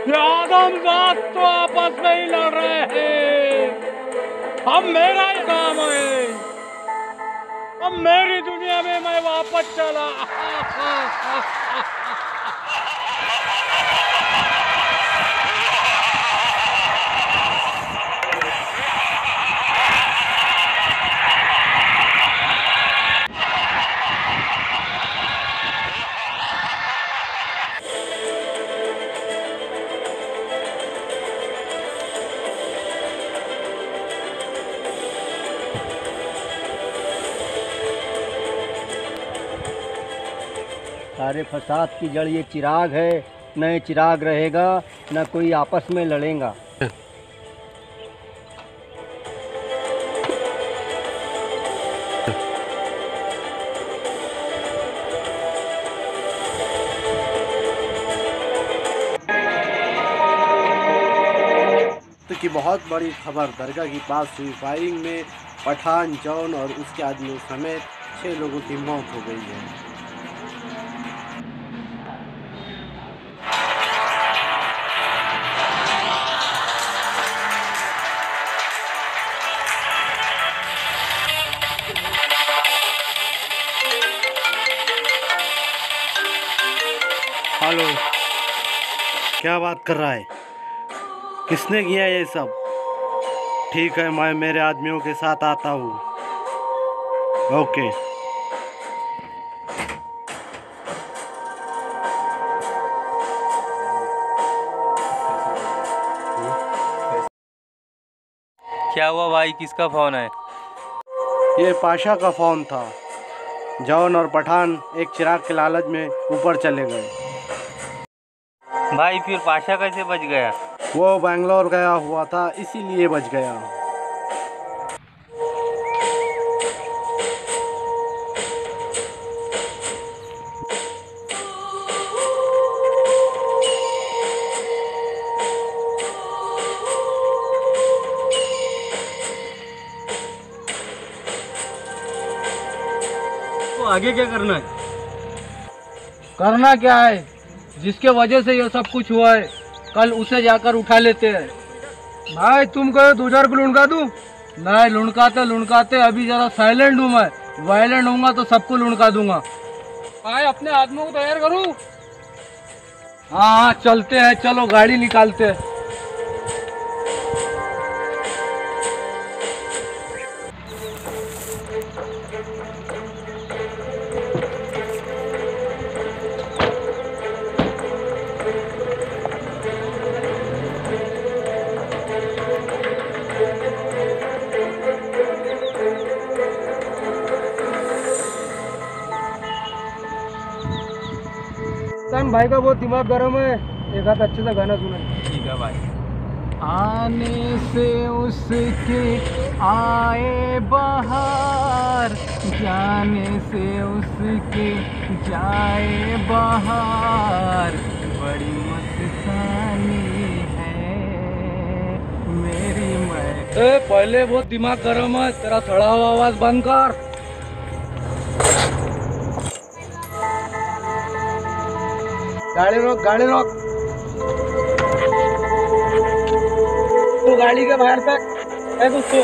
ये आदमजात तो आपस में ही लड़ रहे हैं। अब मेरा ही काम है, अब मेरी दुनिया में मैं वापस चला। सारे फसाद की जड़ ये चिराग है, न ये चिराग रहेगा न कोई आपस में लड़ेगा। की बहुत बड़ी खबर दरगाह के पास हुई फायरिंग में पठान, जॉन और उसके आदमियों समेत 6 लोगों की मौत हो गई है। हेलो, क्या बात कर रहा है? किसने किया ये सब? ठीक है, मैं मेरे आदमियों के साथ आता हूँ। ओके। क्या हुआ भाई, किसका फोन है? ये पाशा का फोन था। जॉन और पठान एक चिराग के लालच में ऊपर चले गए। भाई फिर पाशा कैसे बच गया? वो बेंगलोर गया हुआ था, इसीलिए बच गया। तो आगे क्या करना है? करना क्या है? जिसके वजह से ये सब कुछ हुआ है, कल उसे जाकर उठा लेते हैं। भाई तुम कहो 2000 को लुढ़का दूं? नहीं, लुढ़काते अभी जरा साइलेंट हूँ मैं। वायलेंट होऊंगा तो सबको लुढ़का दूंगा। भाई अपने आदमियों को तैयार करूँ? हाँ चलते हैं, चलो गाड़ी निकालते हैं। भाई का बहुत दिमाग गर्म है, एक आध अच्छे सा गाना सुना। ठीक है भाई। आने से उसके आए बहार, जाने से उसके जाए बहार, बड़ी मस्तानी है मेरी मैं। पहले बहुत दिमाग गर्म है, तेरा सड़ा हुआ आवाज बंद कर। गाड़ी रोक, गाड़ी रोक। तू गाड़ी के बाहर तक है दोस्तों।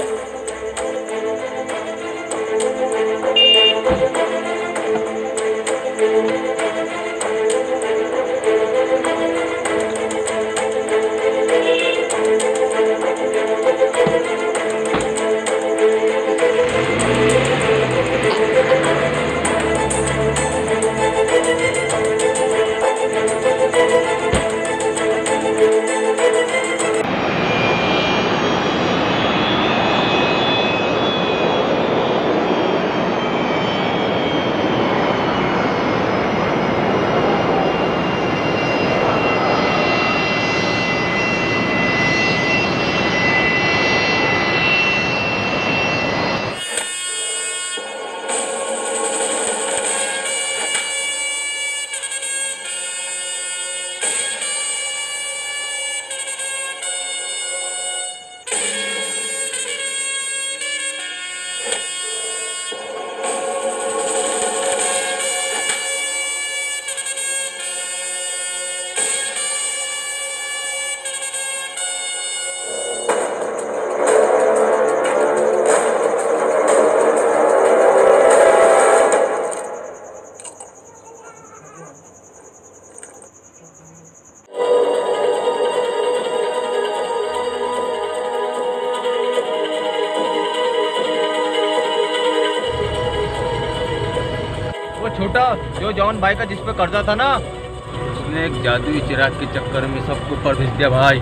छोटा, जो जॉन भाई का जिस पे कर्जा था ना, उसने एक जादुई चिराग के चक्कर में सबको ऊपर भेज दिया भाई।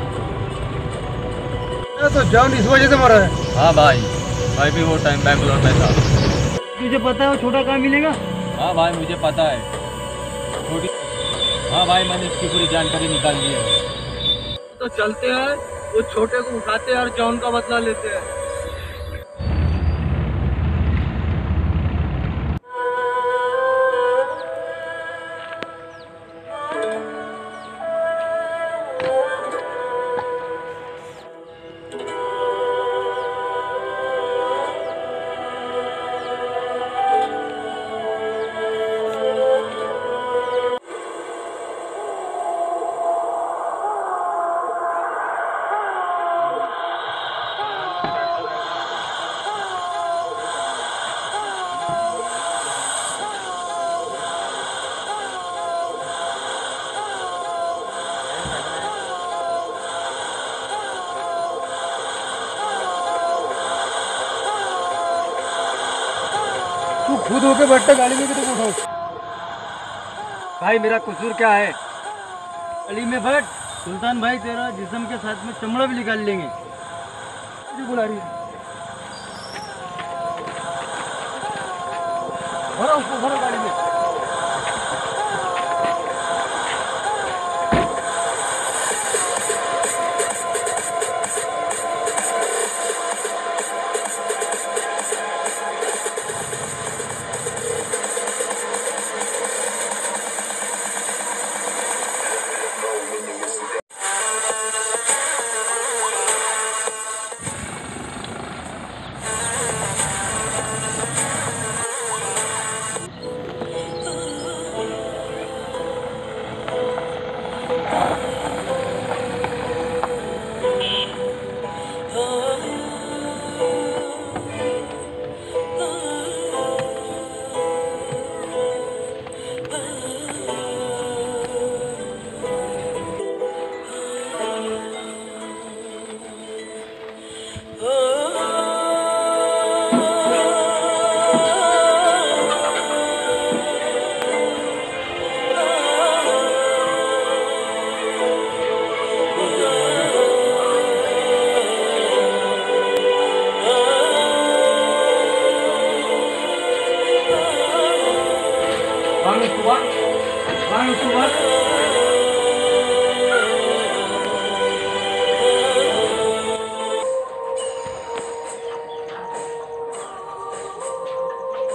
तो जॉन इस वजह से मरा है। हाँ भाई, मैं भी वो टाइम बैंगलोर में था। तुझे पता है वो छोटा कहाँ मिलेगा? हाँ भाई, मुझे पता है। छोटी, हाँ भाई, मैंने इसकी पूरी जानकारी निकाल ली है। तो चलते हैं, वो छोटे को उठाते हैं और जॉन का बदला लेते हैं। तू खुद होके बैठा गाड़ी में, कि तुम उठाओ? भाई मेरा कसूर क्या है? गाड़ी में बैठ, सुल्तान भाई तेरा जिस्म के साथ में चमड़ा भी निकाल लेंगे। मुझे बुला रही है। भरो उसको, भरो गाड़ी में।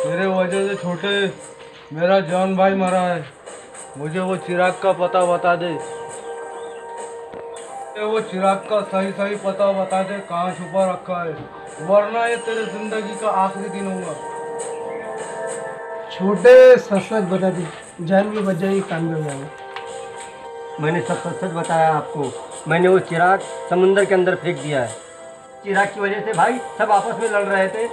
तेरे वजह से छोटे, मेरा जॉन भाई मरा है। मुझे वो चिराग का पता बता दे। वो चिराग का सही सही पता बता दे, कहाँ छुपा रखा है, वरना ये तेरे जिंदगी का आखिरी दिन होगा। छोटे सच सच बता दी, जान भी बच जाएगी, काम भी हो जाएगा। मैंने सब सच सच बताया आपको। मैंने वो चिराग समुंदर के अंदर फेंक दिया है। चिराग की वजह से भाई सब आपस में लड़ रहे थे।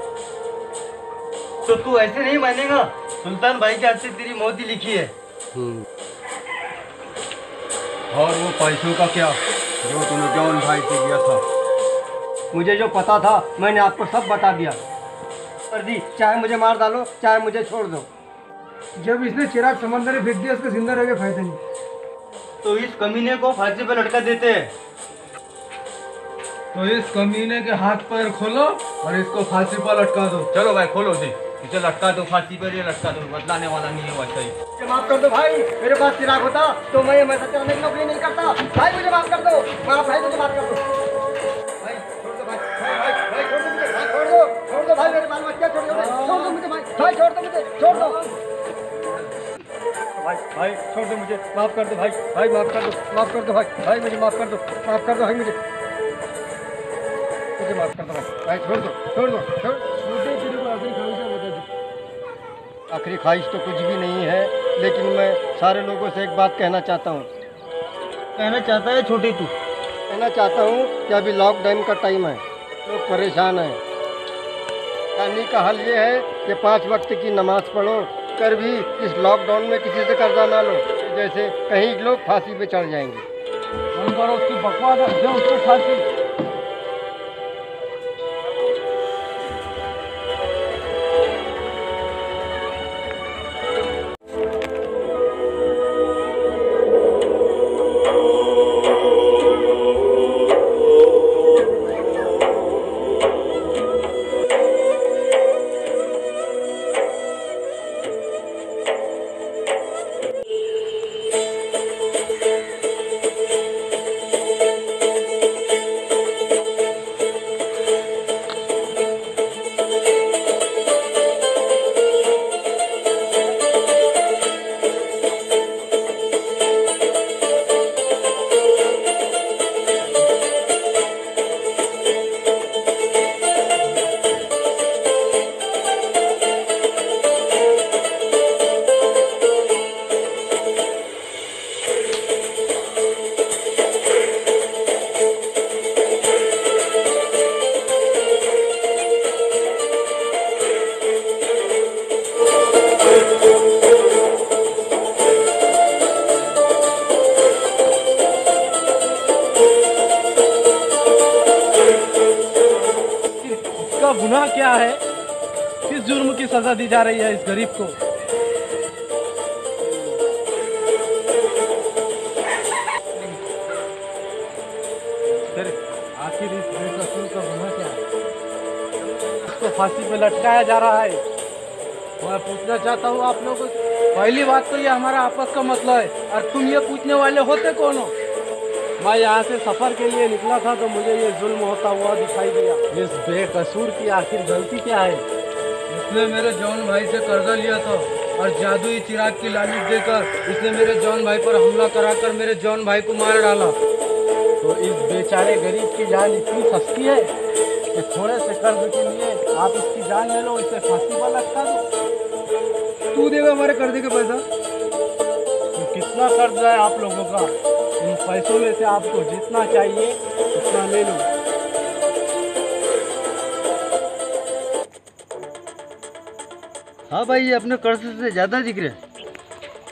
तो तू ऐसे नहीं मानेगा, सुल्तान भाई के हाथ से तेरी मौत ही लिखी है। और वो पैसों का क्या, जो तूने जॉन भाई से दिया था? मुझे जो पता था मैंने आपको सब बता दिया। कर दी, चाहे मुझे मार डालो, चाहे मुझे छोड़ दो। जब इसने चिराग समंदर में फेंक दिया, उसका जिंदा रह के फायदा नहीं। तो इस कमीने को फांसी पे लटका देते हैं। तो इस कमीने के हाथ पैर खोलो और इसको फांसी पर लटका दो। चलो भाई, खोलो इसे लटका दो फांसी पर, ये लटका दो, बदलाने वाला नहीं है वैसा ही। मुझे माफ कर दो भाई, मेरे पास चिराग होता तो मैं सत्याग्रह की नौकरी नहीं करता। भाई मुझे माफ कर दो, भाई मुझे माफ कर दो। भाई छोड़ दो, भाई छोड़ दो मुझे, भाई छोड़ दो भाई, मेरे बाल बच्चा छोड़ दो मुझे, भाई छोड़ दो मुझे, छोड़ दो भाई छोड़ दो मुझे, माफ कर दो भाई माफ कर दो, माफ कर दो भाई मुझे माफ कर दो, माफ कर दो भाई, मुझे माफ कर दो भाई, छोड़ दो। आखिरी ख्वाहिश तो कुछ भी नहीं है, लेकिन मैं सारे लोगों से एक बात कहना चाहता हूँ। कहना चाहता है छोटी तू? कहना चाहता हूँ कि अभी लॉकडाउन का टाइम है, लोग परेशान हैं। कहने का हल ये है कि 5 वक्त की नमाज पढ़ो, कर भी इस लॉकडाउन में किसी से कर्जा ना लो, जैसे कहीं लोग फांसी पे चढ़ जाएंगे। उसकी बकवास है, उसको फांसी। इसका गुनाह क्या है? किस जुर्म की सजा दी जा रही है इस गरीब को? फिर आखिर इस बेकसूर का गुनाह क्या है? इसको फांसी पे लटकाया जा रहा है। मैं पूछना चाहता हूँ आप लोगों को, पहली बात तो ये हमारा आपस का मसला है, और तुम ये पूछने वाले होते कौन हो? मैं यहाँ से सफ़र के लिए निकला था तो मुझे ये जुल्म होता हुआ दिखाई दिया। इस बेकसूर की आखिर गलती क्या है? इसने मेरे जॉन भाई से कर्जा लिया था और जादुई चिराग की लालच देकर इसने मेरे जॉन भाई पर हमला कराकर मेरे जॉन भाई को मार डाला। तो इस बेचारे गरीब की जान इतनी सस्ती है कि थोड़े से कर्ज के लिए आप इसकी जान ले लो, इसे फांसी पर लटका दो। तू देगा हमारे कर्जे का पैसा? तो कितना कर्ज है आप लोगों का? इन पैसों में से आपको जितना चाहिए उतना ले लो। हाँ भाई, ये अपने कर्ज से ज़्यादा दिख रहे हैं।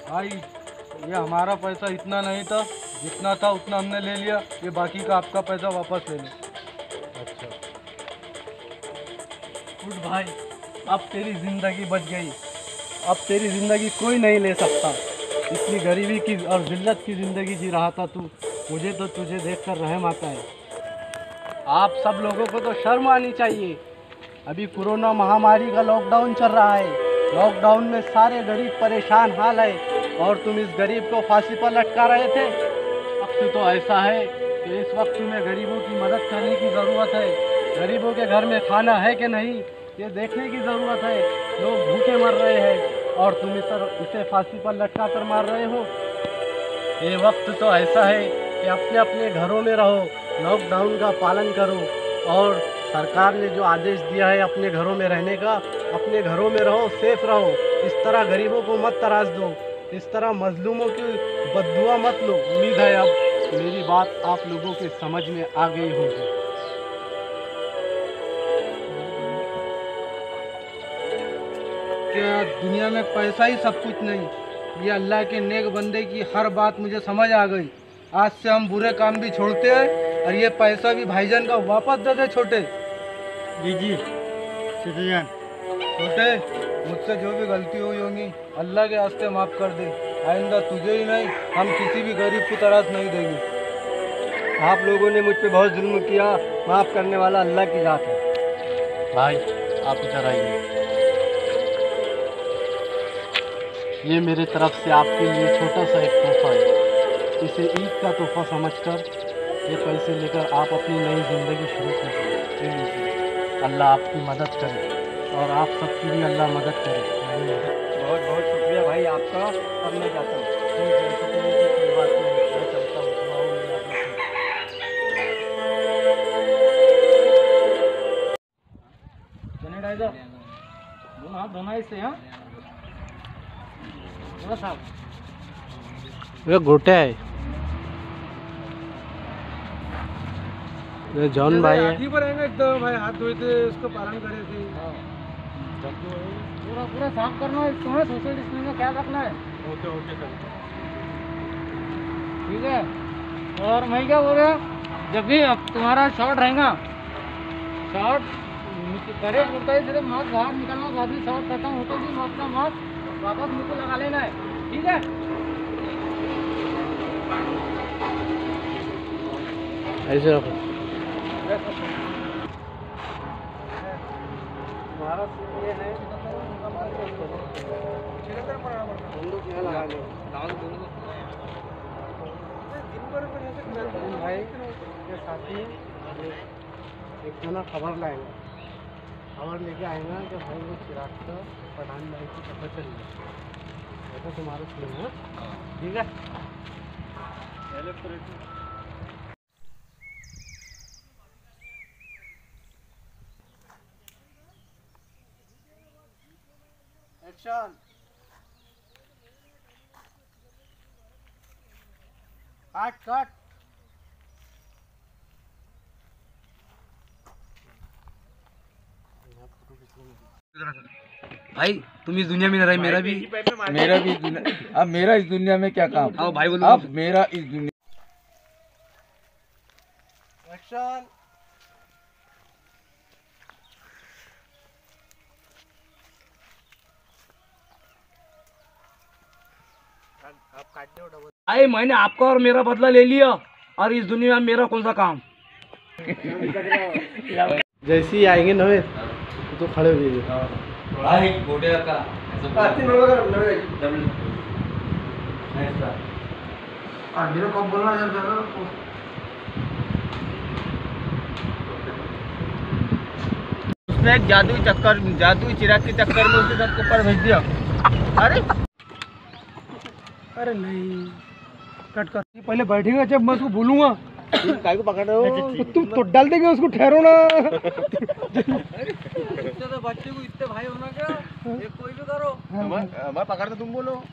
भाई ये हमारा पैसा इतना नहीं था, जितना था उतना हमने ले लिया, ये बाकी का आपका पैसा वापस ले लो। अच्छा उठ भाई, अब तेरी ज़िंदगी बच गई। अब तेरी ज़िंदगी कोई नहीं ले सकता। इतनी गरीबी की और जिल्लत की ज़िंदगी जी रहा था तू, मुझे तो तुझे देखकर रहम आता है। आप सब लोगों को तो शर्म आनी चाहिए। अभी कोरोना महामारी का लॉकडाउन चल रहा है। लॉकडाउन में सारे गरीब परेशान हाल है और तुम इस गरीब को फांसी पर लटका रहे थे। वक्त तो ऐसा है कि इस वक्त में गरीबों की मदद करने की ज़रूरत है। गरीबों के घर में खाना है कि नहीं ये देखने की ज़रूरत है। लोग भूखे मर रहे हैं और तुम इसे फांसी पर लटका कर मार रहे हो। ये वक्त तो ऐसा है कि अपने अपने घरों में रहो, लॉकडाउन का पालन करो और सरकार ने जो आदेश दिया है अपने घरों में रहने का, अपने घरों में रहो, सेफ रहो। इस तरह गरीबों को मत तराश दो, इस तरह मजलूमों की बद्दुआ मत लो। उम्मीद है अब मेरी बात आप लोगों के समझ में आ गई होगी। क्या दुनिया में पैसा ही सब कुछ नहीं? ये अल्लाह के नेक बंदे की हर बात मुझे समझ आ गई। आज से हम बुरे काम भी छोड़ते हैं और ये पैसा भी भाईजान का वापस दे दे। छोटे जी सिटीजन। छोटे, मुझसे जो भी गलती हुई होगी अल्लाह के वास्ते माफ़ कर दे। आइंदा तुझे ही नहीं, हम किसी भी गरीब को तराश नहीं देंगे। आप लोगों ने मुझ पे बहुत जुल्म किया, माफ़ करने वाला अल्लाह की ज़ात है। भाई आप इधर आइए। ये मेरे तरफ से आपके लिए छोटा सा एक तोहफा है। इसे ईद का तोहफा समझकर ये पैसे लेकर आप अपनी नई ज़िंदगी शुरू कीजिए। अल्लाह आपकी मदद करे और आप सबकी भी अल्लाह मदद करे। बहुत बहुत शुक्रिया भाई आपका। अब मैं जाता हूँ। ठीक है, शुक्रिया की कोई बात नहीं, मैं चलता हूँ। दुआओं में याद रखना। सैनिटाइजर दोनों हाथ धोना इससे। हाँ थोड़ा सा ये गोटे है, ये जॉन भाई है। आखिर पर आएंगे एकदम भाई, हाथ धोए थे, उसको पालन करे थे। पूरा पूरा साफ करना है तुम्हें, सोशल डिस्टेंस में क्या रखना है। Okay okay sir. ठीक है। और मैं क्या बोल रहा, जब भी अब तुम्हारा शॉट रहेगा, शॉट करे उड़ता ही सिर्फ मास्क बाहर निकलना, बाद में शॉट खत्म होते ही मास्क का मास्क वापस मुँह को लगा लेना है। ठीक है। ऐसे रखो। तुम्हारा ये है भाई के साथी एक खाना खबर लाएंगे, खबर लेके आएगा कि भाई वो चिराग का पठान भाई की पता चल रही है। तुम्हारा सुन है, ठीक है। एक्शन। कट। भाई तुम इस दुनिया में न रहे, मेरा भी अब मेरा इस दुनिया में क्या काम? आओ भाई बोलो। अब मेरा इस दुनिया एक्शन। भाई मैंने आपका और मेरा बदला ले लिया, और इस दुनिया में मेरा कौन सा काम। जैसे ही आएंगे नवेद तो खड़े हो जाइए। भाई गोटे का मेरे को बोलना यार उसने एक जादुई चिराग के चक्कर में उसे सबको ऊपर भेज दिया। अरे नहीं, कट कर। ये पहले बैठेगा जब मैं उसको बोलूंगा। काय को पकड़ रहे हो? तुम तो डाल देंगे उसको, ठहरो ना। बच्चे को इतने भाई होना क्या, ये कोई भी करो। मैं पकड़ता तुम बोलो।